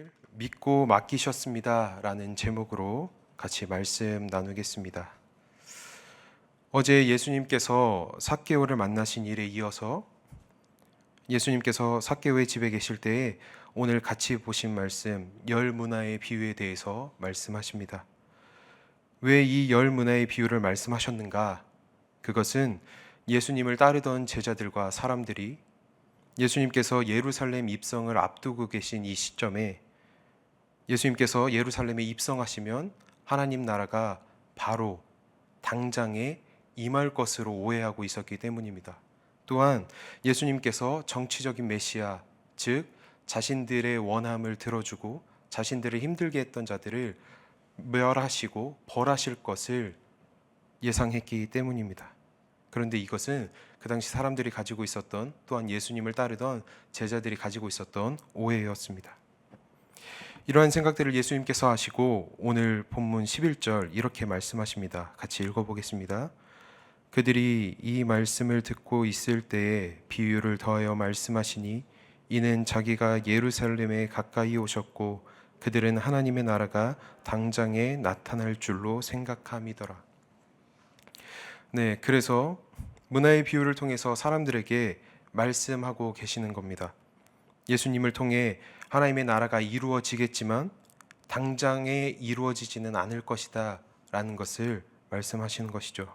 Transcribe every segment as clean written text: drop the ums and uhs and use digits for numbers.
오늘 믿고 맡기셨습니다 라는 제목으로 같이 말씀 나누겠습니다. 어제 예수님께서 삭개오를 만나신 일에 이어서 예수님께서 삭개오의 집에 계실 때에 오늘 같이 보신 말씀 열 문화의 비유에 대해서 말씀하십니다. 왜 이 열 문화의 비유를 말씀하셨는가? 그것은 예수님을 따르던 제자들과 사람들이 예수님께서 예루살렘 입성을 앞두고 계신 이 시점에 예수님께서 예루살렘에 입성하시면 하나님 나라가 바로 당장에 임할 것으로 오해하고 있었기 때문입니다. 또한 예수님께서 정치적인 메시아, 즉 자신들의 원함을 들어주고 자신들을 힘들게 했던 자들을 멸하시고 벌하실 것을 예상했기 때문입니다. 그런데 이것은 그 당시 사람들이 가지고 있었던, 또한 예수님을 따르던 제자들이 가지고 있었던 오해였습니다. 이러한 생각들을 예수님께서 하시고 오늘 본문 11절 이렇게 말씀하십니다. 같이 읽어보겠습니다. 그들이 이 말씀을 듣고 있을 때에 비유를 더하여 말씀하시니 이는 자기가 예루살렘에 가까이 오셨고 그들은 하나님의 나라가 당장에 나타날 줄로 생각함이더라. 네, 그래서 문화의 비유를 통해서 사람들에게 말씀하고 계시는 겁니다. 예수님을 통해 하나님의 나라가 이루어지겠지만 당장에 이루어지지는 않을 것이다 라는 것을 말씀하시는 것이죠.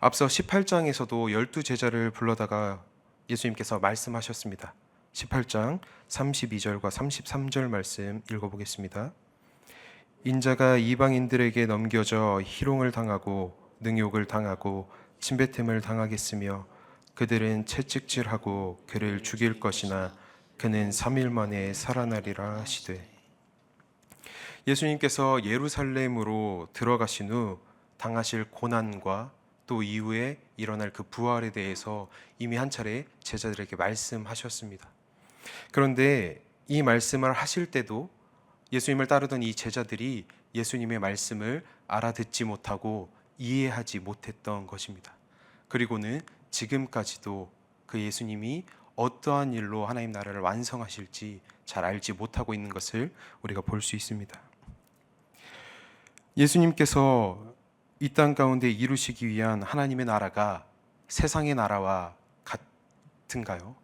앞서 18장에서도 12제자를 불러다가 예수님께서 말씀하셨습니다. 18장 32절과 33절 말씀 읽어보겠습니다. 인자가 이방인들에게 넘겨져 희롱을 당하고 능욕을 당하고 침뱉음을 당하겠으며 그들은 채찍질하고 그를 죽일 것이나 그는 3일 만에 살아나리라 하시되. 예수님께서 예루살렘으로 들어가신 후 당하실 고난과 또 이후에 일어날 그 부활에 대해서 이미 한 차례 제자들에게 말씀하셨습니다. 그런데 이 말씀을 하실 때도 예수님을 따르던 이 제자들이 예수님의 말씀을 알아듣지 못하고 이해하지 못했던 것입니다. 그리고는 지금까지도 그 예수님이 어떠한 일로 하나님 나라를 완성하실지 잘 알지 못하고 있는 것을 우리가 볼 수 있습니다. 예수님께서 이 땅 가운데 이루시기 위한 하나님의 나라가 세상의 나라와 같은가요?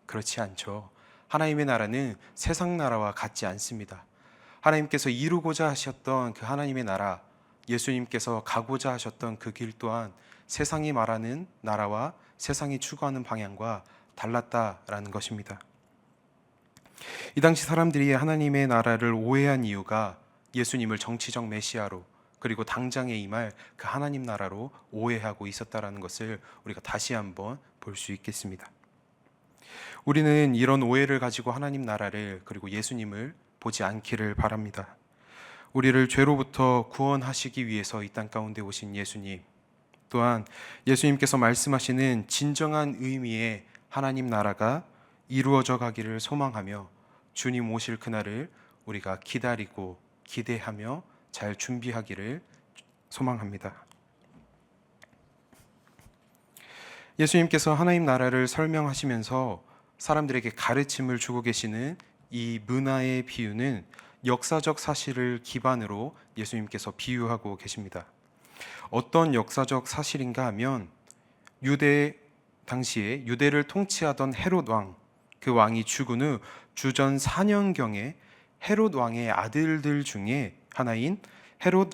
그렇지 않죠. 하나님의 나라는 세상 나라와 같지 않습니다. 하나님께서 이루고자 하셨던 그 하나님의 나라, 예수님께서 가고자 하셨던 그 길 또한 세상이 말하는 나라와 세상이 추구하는 방향과 달랐다라는 것입니다. 이 당시 사람들이 하나님의 나라를 오해한 이유가 예수님을 정치적 메시아로 그리고 당장에 임할 그 하나님 나라로 오해하고 있었다라는 것을 우리가 다시 한번 볼 수 있겠습니다. 우리는 이런 오해를 가지고 하나님 나라를 그리고 예수님을 보지 않기를 바랍니다. 우리를 죄로부터 구원하시기 위해서 이 땅 가운데 오신 예수님, 또한 예수님께서 말씀하시는 진정한 의미의 하나님 나라가 이루어져 가기를 소망하며 주님 오실 그날을 우리가 기다리고 기대하며 잘 준비하기를 소망합니다. 예수님께서 하나님 나라를 설명하시면서 사람들에게 가르침을 주고 계시는 이 문화의 비유는 역사적 사실을 기반으로 예수님께서 비유하고 계십니다. 어떤 역사적 사실인가 하면 유대 당시에 유대를 통치하던 헤롯 왕, 그 왕이 죽은 후 주전 4년경에 헤롯 왕의 아들들 중에 하나인 헤롯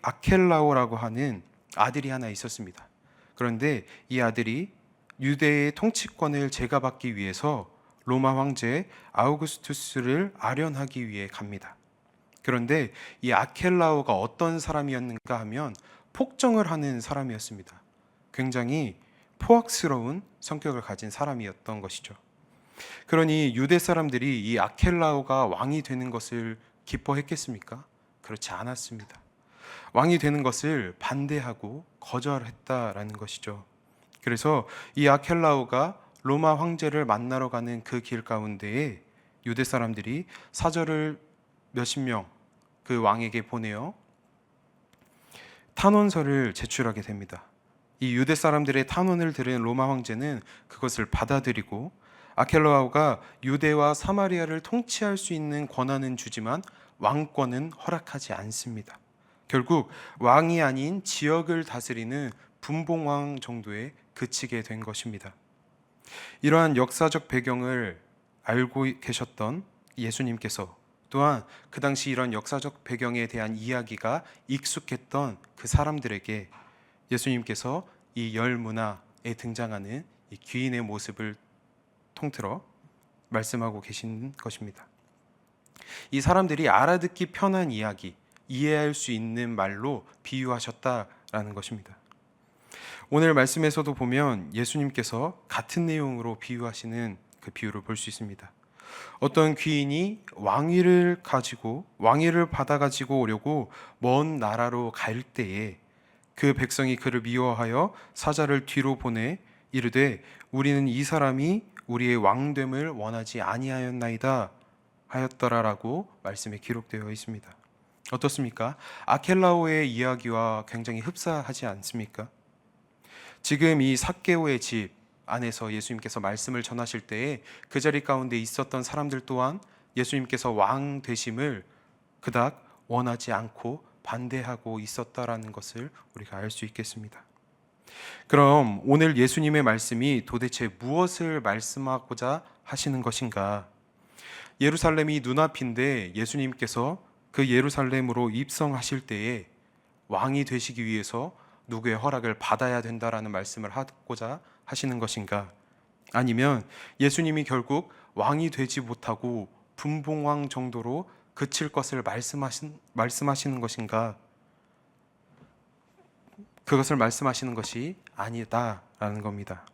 아켈라오라고 하는 아들이 하나 있었습니다. 그런데 이 아들이 유대의 통치권을 제가받기 위해서 로마 황제 아우구스투스를 아련하기 위해 갑니다. 그런데 이 아켈라오가 어떤 사람이었는가 하면 폭정을 하는 사람이었습니다. 굉장히 포악스러운 성격을 가진 사람이었던 것이죠. 그러니 유대 사람들이 이 아켈라오가 왕이 되는 것을 기뻐했겠습니까? 그렇지 않았습니다. 왕이 되는 것을 반대하고 거절했다라는 것이죠. 그래서 이 아켈라오가 로마 황제를 만나러 가는 그 길 가운데에 유대 사람들이 사절을 몇십 명 그 왕에게 보내어 탄원서를 제출하게 됩니다. 이 유대 사람들의 탄원을 들은 로마 황제는 그것을 받아들이고 아켈라오가 유대와 사마리아를 통치할 수 있는 권한은 주지만 왕권은 허락하지 않습니다. 결국 왕이 아닌 지역을 다스리는 분봉왕 정도에 그치게 된 것입니다. 이러한 역사적 배경을 알고 계셨던 예수님께서 또한 그 당시 이런 역사적 배경에 대한 이야기가 익숙했던 그 사람들에게 예수님께서 이 열 문화에 등장하는 이 귀인의 모습을 통틀어 말씀하고 계신 것입니다. 이 사람들이 알아듣기 편한 이야기, 이해할 수 있는 말로 비유하셨다라는 것입니다. 오늘 말씀에서도 보면 예수님께서 같은 내용으로 비유하시는 그 비유를 볼 수 있습니다. 어떤 귀인이 왕위를 받아가지고 오려고 먼 나라로 갈 때에 그 백성이 그를 미워하여 사자를 뒤로 보내 이르되 우리는 이 사람이 우리의 왕됨을 원하지 아니하였나이다 하였더라라고 말씀에 기록되어 있습니다. 어떻습니까? 아켈라오의 이야기와 굉장히 흡사하지 않습니까? 지금 이 삭개오의 집 안에서 예수님께서 말씀을 전하실 때에 그 자리 가운데 있었던 사람들 또한 예수님께서 왕 되심을 그닥 원하지 않고 반대하고 있었다라는 것을 우리가 알 수 있겠습니다. 그럼 오늘 예수님의 말씀이 도대체 무엇을 말씀하고자 하시는 것인가? 예루살렘이 눈앞인데 예수님께서 그 예루살렘으로 입성하실 때에 왕이 되시기 위해서 누구의 허락을 받아야 된다라는 말씀을 하고자 하시는 것인가? 아니면 예수님이 결국 왕이 되지 못하고 분봉왕 정도로 그칠 것을 말씀하시는 것인가? 그것을 말씀하시는 것이 아니다라는 겁니다.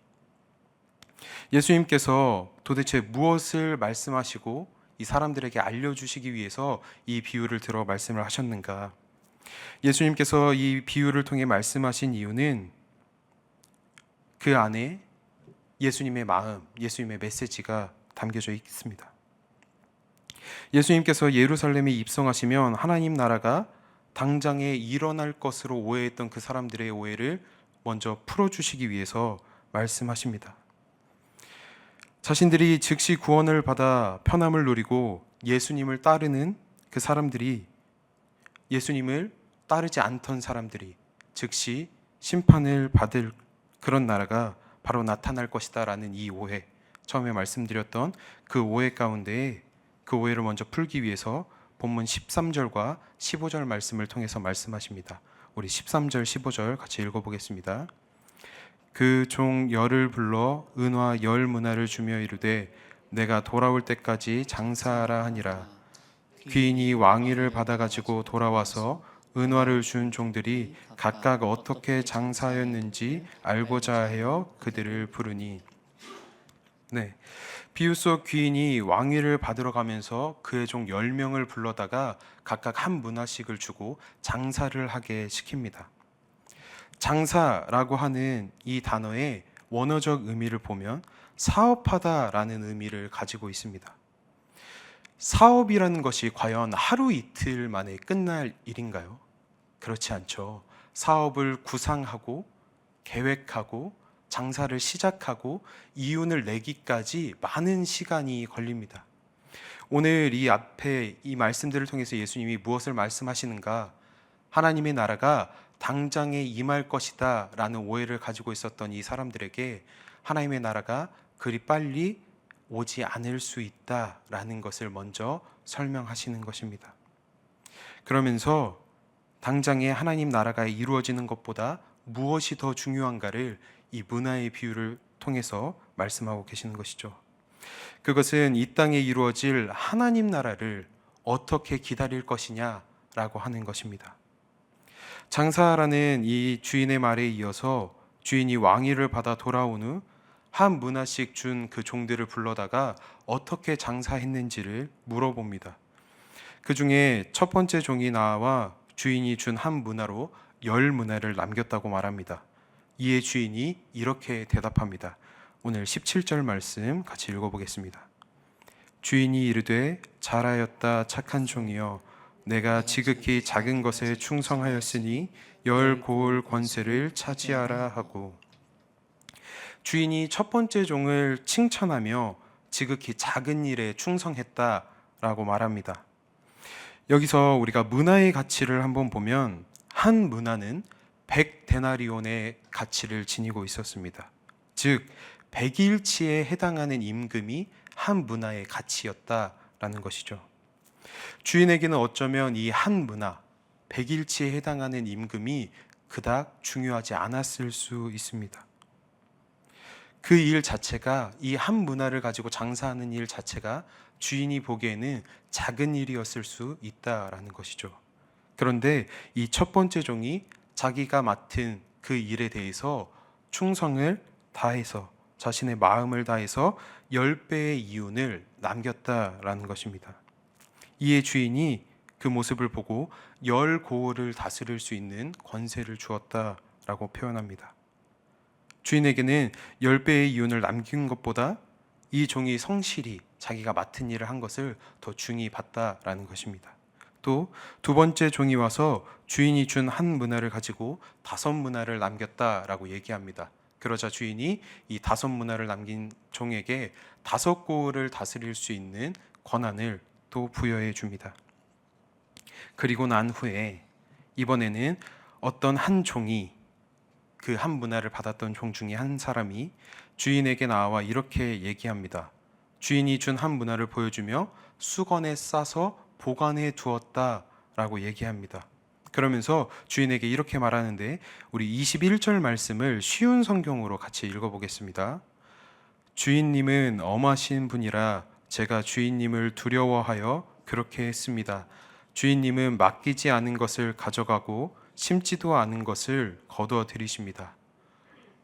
예수님께서 도대체 무엇을 말씀하시고 이 사람들에게 알려주시기 위해서 이 비유를 들어 말씀을 하셨는가? 예수님께서 이 비유를 통해 말씀하신 이유는 그 안에 예수님의 마음, 예수님의 메시지가 담겨져 있습니다. 예수님께서 예루살렘에 입성하시면 하나님 나라가 당장에 일어날 것으로 오해했던 그 사람들의 오해를 먼저 풀어주시기 위해서 말씀하십니다. 자신들이 즉시 구원을 받아 편함을 누리고 예수님을 따르는 그 사람들이 예수님을 따르지 않던 사람들이 즉시 심판을 받을 그런 나라가 바로 나타날 것이다 라는 이 오해, 처음에 말씀드렸던 그 오해 가운데 그 오해를 먼저 풀기 위해서 본문 13절과 15절 말씀을 통해서 말씀하십니다. 우리 13절 15절 같이 읽어보겠습니다. 그 종 열을 불러 은화 열 문화를 주며 이르되 내가 돌아올 때까지 장사하라 하니라. 귀인이 왕위를 받아가지고 돌아와서 은화를 준 종들이 각각 어떻게 장사하였는지 알고자 하여 그들을 부르니. 네, 비유 속 귀인이 왕위를 받으러 가면서 그의 종 10명을 불러다가 각각 한 문화씩을 주고 장사를 하게 시킵니다. 장사라고 하는 이 단어의 원어적 의미를 보면 사업하다라는 의미를 가지고 있습니다. 사업이라는 것이 과연 하루 이틀 만에 끝날 일인가요? 그렇지 않죠. 사업을 구상하고 계획하고 장사를 시작하고 이윤을 내기까지 많은 시간이 걸립니다. 오늘 이 앞에 이 말씀들을 통해서 예수님이 무엇을 말씀하시는가? 하나님의 나라가 당장에 임할 것이다 라는 오해를 가지고 있었던 이 사람들에게 하나님의 나라가 그리 빨리 오지 않을 수 있다라는 것을 먼저 설명하시는 것입니다. 그러면서 당장에 하나님 나라가 이루어지는 것보다 무엇이 더 중요한가를 이 문화의 비유를 통해서 말씀하고 계시는 것이죠. 그것은 이 땅에 이루어질 하나님 나라를 어떻게 기다릴 것이냐라고 하는 것입니다. 장사라는 이 주인의 말에 이어서 주인이 왕위를 받아 돌아온 후 한 문화씩 준 그 종들을 불러다가 어떻게 장사했는지를 물어봅니다. 그 중에 첫 번째 종이 나와 주인이 준 한 문화로 10문화를 남겼다고 말합니다. 이에 주인이 이렇게 대답합니다. 오늘 17절 말씀 같이 읽어보겠습니다. 주인이 이르되 잘하였다 착한 종이여 내가 지극히 작은 것에 충성하였으니 10 고을 권세를 차지하라 하고. 주인이 첫 번째 종을 칭찬하며 지극히 작은 일에 충성했다라고 말합니다. 여기서 우리가 문화의 가치를 한번 보면 한 문화는 100데나리온의 가치를 지니고 있었습니다. 즉 100일치에 해당하는 임금이 한 문화의 가치였다라는 것이죠. 주인에게는 어쩌면 이 한 문화 100일치에 해당하는 임금이 그닥 중요하지 않았을 수 있습니다. 그 일 자체가, 이 한 문화를 가지고 장사하는 일 자체가 주인이 보기에는 작은 일이었을 수 있다라는 것이죠. 그런데 이 첫 번째 종이 자기가 맡은 그 일에 대해서 충성을 다해서, 자신의 마음을 다해서 10배의 이윤을 남겼다라는 것입니다. 이에 주인이 그 모습을 보고 10고을을 다스릴 수 있는 권세를 주었다라고 표현합니다. 주인에게는 10배의 이윤을 남긴 것보다 이 종이 성실히 자기가 맡은 일을 한 것을 더 중히 봤다라는 것입니다. 또 두 번째 종이 와서 주인이 준 한 문화를 가지고 5문화를 남겼다라고 얘기합니다. 그러자 주인이 이 5문화를 남긴 종에게 5고을을 다스릴 수 있는 권한을 또 부여해 줍니다. 그리고 난 후에 이번에는 어떤 한 종이, 그 한 문화를 받았던 종 중에 한 사람이 주인에게 나와 이렇게 얘기합니다. 주인이 준 한 문화를 보여주며 수건에 싸서 보관해 두었다라고 얘기합니다. 그러면서 주인에게 이렇게 말하는데, 우리 21절 말씀을 쉬운 성경으로 같이 읽어보겠습니다. 주인님은 엄하신 분이라 제가 주인님을 두려워하여 그렇게 했습니다. 주인님은 맡기지 않은 것을 가져가고 심지도 않은 것을 거두어 들이십니다.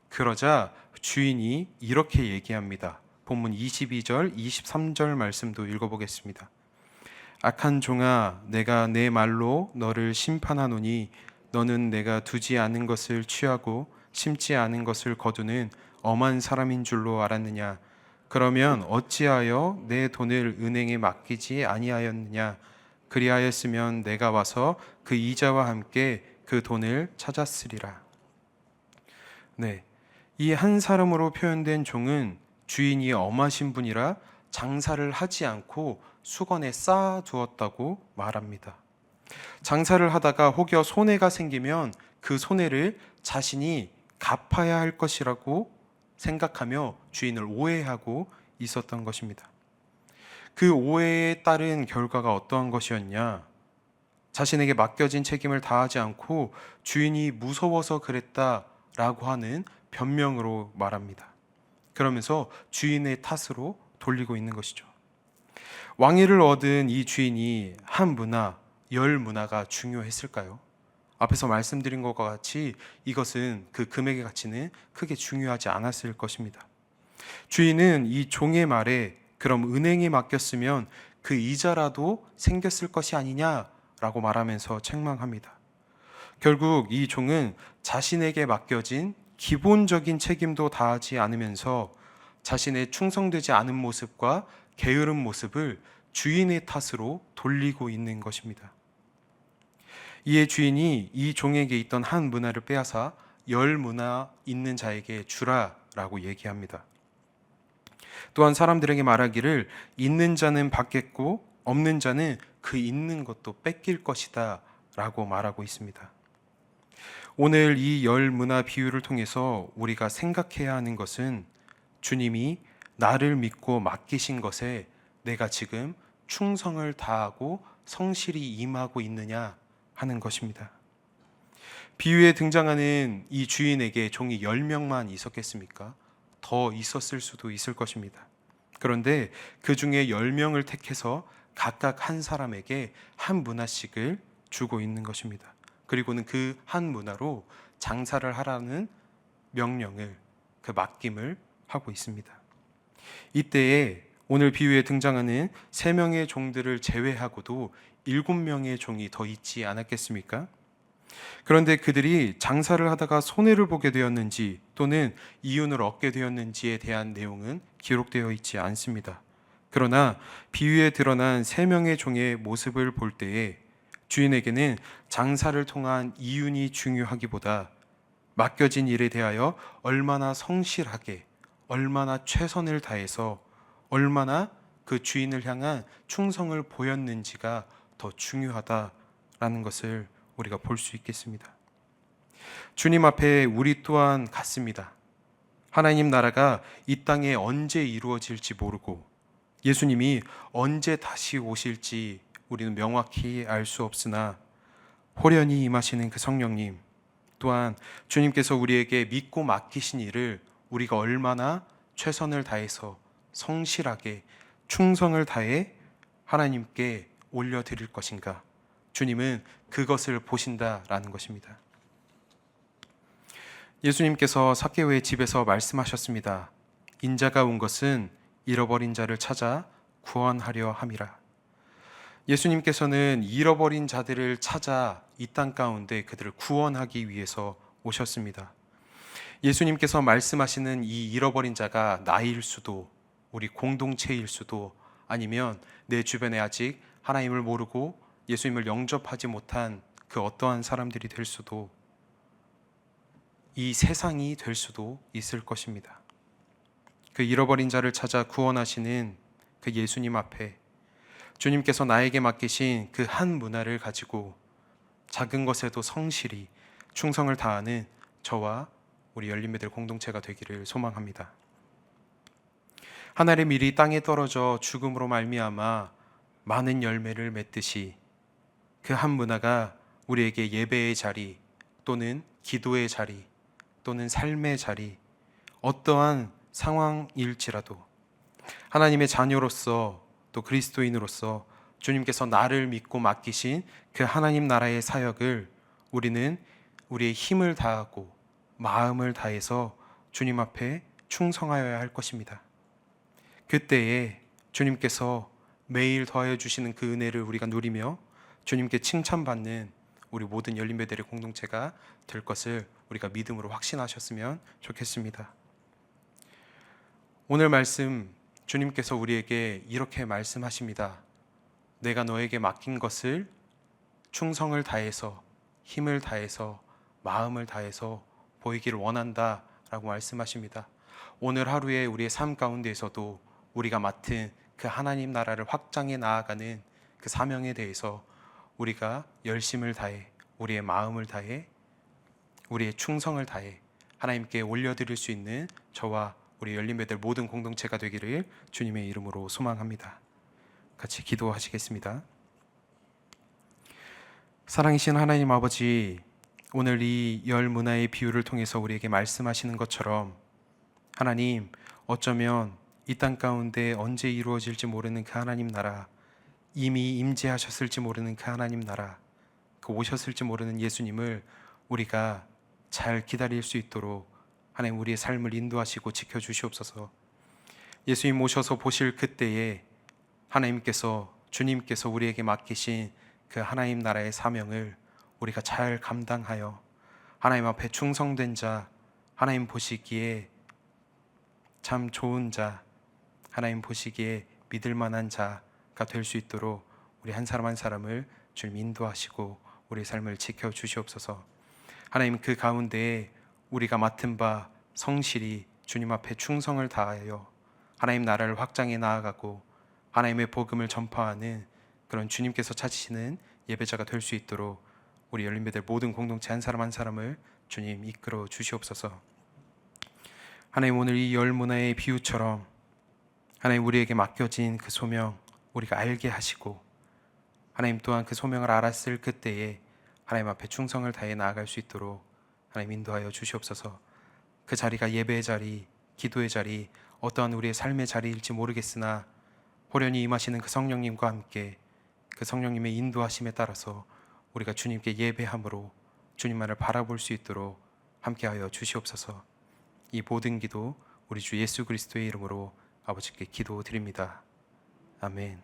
그러자 주인이 이렇게 얘기합니다. 본문 22절, 23절 말씀도 읽어보겠습니다. 악한 종아, 내가 내 말로 너를 심판하노니 너는 내가 두지 않은 것을 취하고 심지 않은 것을 거두는 엄한 사람인 줄로 알았느냐? 그러면 어찌하여 내 돈을 은행에 맡기지 아니하였느냐? 그리하였으면 내가 와서 그 이자와 함께 그 돈을 찾았으리라. 네, 이 한 사람으로 표현된 종은 주인이 엄하신 분이라 장사를 하지 않고 수건에 쌓아두었다고 말합니다. 장사를 하다가 혹여 손해가 생기면 그 손해를 자신이 갚아야 할 것이라고 생각하며 주인을 오해하고 있었던 것입니다. 그 오해에 따른 결과가 어떠한 것이었냐? 자신에게 맡겨진 책임을 다하지 않고 주인이 무서워서 그랬다라고 하는 변명으로 말합니다. 그러면서 주인의 탓으로 돌리고 있는 것이죠. 왕위를 얻은 이 주인이 한 문화, 10문화가 중요했을까요? 앞에서 말씀드린 것과 같이 이것은, 그 금액의 가치는 크게 중요하지 않았을 것입니다. 주인은 이 종의 말에 그럼 은행에 맡겼으면 그 이자라도 생겼을 것이 아니냐라고 말하면서 책망합니다. 결국 이 종은 자신에게 맡겨진 기본적인 책임도 다하지 않으면서 자신의 충성되지 않은 모습과 게으른 모습을 주인의 탓으로 돌리고 있는 것입니다. 이에 주인이 이 종에게 있던 한 문화를 빼앗아 10문화 있는 자에게 주라라고 얘기합니다. 또한 사람들에게 말하기를 있는 자는 받겠고 없는 자는 그 있는 것도 뺏길 것이다 라고 말하고 있습니다. 오늘 이 10문화 비유를 통해서 우리가 생각해야 하는 것은, 주님이 나를 믿고 맡기신 것에 내가 지금 충성을 다하고 성실히 임하고 있느냐 하는 것입니다. 비유에 등장하는 이 주인에게 종이 10명만 있었겠습니까? 더 있었을 수도 있을 것입니다. 그런데 그 중에 10명을 택해서 각각 한 사람에게 한 문화씩을 주고 있는 것입니다. 그리고는 그 한 문화로 장사를 하라는 명령을, 그 맡김을 하고 있습니다. 이때에 오늘 비유에 등장하는 3명의 종들을 제외하고도 7명의 종이 더 있지 않았겠습니까? 그런데 그들이 장사를 하다가 손해를 보게 되었는지 또는 이윤을 얻게 되었는지에 대한 내용은 기록되어 있지 않습니다. 그러나 비유에 드러난 3명의 종의 모습을 볼 때에 주인에게는 장사를 통한 이윤이 중요하기보다 맡겨진 일에 대하여 얼마나 성실하게, 얼마나 최선을 다해서 얼마나 그 주인을 향한 충성을 보였는지가 더 중요하다라는 것을 우리가 볼 수 있겠습니다. 주님 앞에 우리 또한 같습니다. 하나님 나라가 이 땅에 언제 이루어질지 모르고 예수님이 언제 다시 오실지 우리는 명확히 알 수 없으나 호련히 임하시는 그 성령님, 또한 주님께서 우리에게 믿고 맡기신 일을 우리가 얼마나 최선을 다해서 성실하게 충성을 다해 하나님께 올려드릴 것인가, 주님은 그것을 보신다라는 것입니다. 예수님께서 삭개오의 집에서 말씀하셨습니다. 인자가 온 것은 잃어버린 자를 찾아 구원하려 함이라. 예수님께서는 잃어버린 자들을 찾아 이 땅 가운데 그들을 구원하기 위해서 오셨습니다. 예수님께서 말씀하시는 이 잃어버린 자가 나일 수도, 우리 공동체일 수도, 아니면 내 주변에 아직 하나님을 모르고 예수님을 영접하지 못한 그 어떠한 사람들이 될 수도, 이 세상이 될 수도 있을 것입니다. 그 잃어버린 자를 찾아 구원하시는 그 예수님 앞에 주님께서 나에게 맡기신 그 한 문화를 가지고 작은 것에도 성실히 충성을 다하는 저와 우리 열린배들 공동체가 되기를 소망합니다. 하늘의 밀이 땅에 떨어져 죽음으로 말미암아 많은 열매를 맺듯이 그 한 문화가 우리에게 예배의 자리 또는 기도의 자리 또는 삶의 자리, 어떠한 상황일지라도 하나님의 자녀로서 또 그리스도인으로서 주님께서 나를 믿고 맡기신 그 하나님 나라의 사역을 우리는 우리의 힘을 다하고 마음을 다해서 주님 앞에 충성하여야 할 것입니다. 그때에 주님께서 매일 더하여 주시는 그 은혜를 우리가 누리며 주님께 칭찬받는 우리 모든 열린배들의 공동체가 될 것을 우리가 믿음으로 확신하셨으면 좋겠습니다. 오늘 말씀 주님께서 우리에게 이렇게 말씀하십니다. 내가 너에게 맡긴 것을 충성을 다해서 힘을 다해서 마음을 다해서 보이기를 원한다 라고 말씀하십니다. 오늘 하루에 우리의 삶 가운데에서도 우리가 맡은 그 하나님 나라를 확장해 나아가는 그 사명에 대해서 우리가 열심을 다해 우리의 마음을 다해 우리의 충성을 다해 하나님께 올려드릴 수 있는 저와 우리 열린배들 모든 공동체가 되기를 주님의 이름으로 소망합니다. 같이 기도하시겠습니다. 사랑이신 하나님 아버지, 오늘 이 열 문화의 비유를 통해서 우리에게 말씀하시는 것처럼 하나님, 어쩌면 이 땅 가운데 언제 이루어질지 모르는 그 하나님 나라, 이미 임재하셨을지 모르는 그 하나님 나라, 그 오셨을지 모르는 예수님을 우리가 잘 기다릴 수 있도록 하나님 우리의 삶을 인도하시고 지켜주시옵소서. 예수님 오셔서 보실 그때에 하나님께서 주님께서 우리에게 맡기신 그 하나님 나라의 사명을 우리가 잘 감당하여 하나님 앞에 충성된 자, 하나님 보시기에 참 좋은 자, 하나님 보시기에 믿을 만한 자가 될 수 있도록 우리 한 사람 한 사람을 주님 인도하시고 우리의 삶을 지켜주시옵소서. 하나님 그 가운데에 우리가 맡은 바 성실히 주님 앞에 충성을 다하여 하나님 나라를 확장해 나아가고 하나님의 복음을 전파하는 그런 주님께서 찾으시는 예배자가 될 수 있도록 우리 열린배들 모든 공동체 한 사람 한 사람을 주님 이끌어 주시옵소서. 하나님 오늘 이 열 문화의 비유처럼 하나님 우리에게 맡겨진 그 소명 우리가 알게 하시고 하나님 또한 그 소명을 알았을 그때에 하나님 앞에 충성을 다해 나아갈 수 있도록 하나님 인도하여 주시옵소서. 그 자리가 예배의 자리, 기도의 자리, 어떠한 우리의 삶의 자리일지 모르겠으나 호련히 임하시는 그 성령님과 함께 그 성령님의 인도하심에 따라서 우리가 주님께 예배함으로 주님만을 바라볼 수 있도록 함께하여 주시옵소서. 이 모든 기도 우리 주 예수 그리스도의 이름으로 아버지께 기도드립니다. 아멘.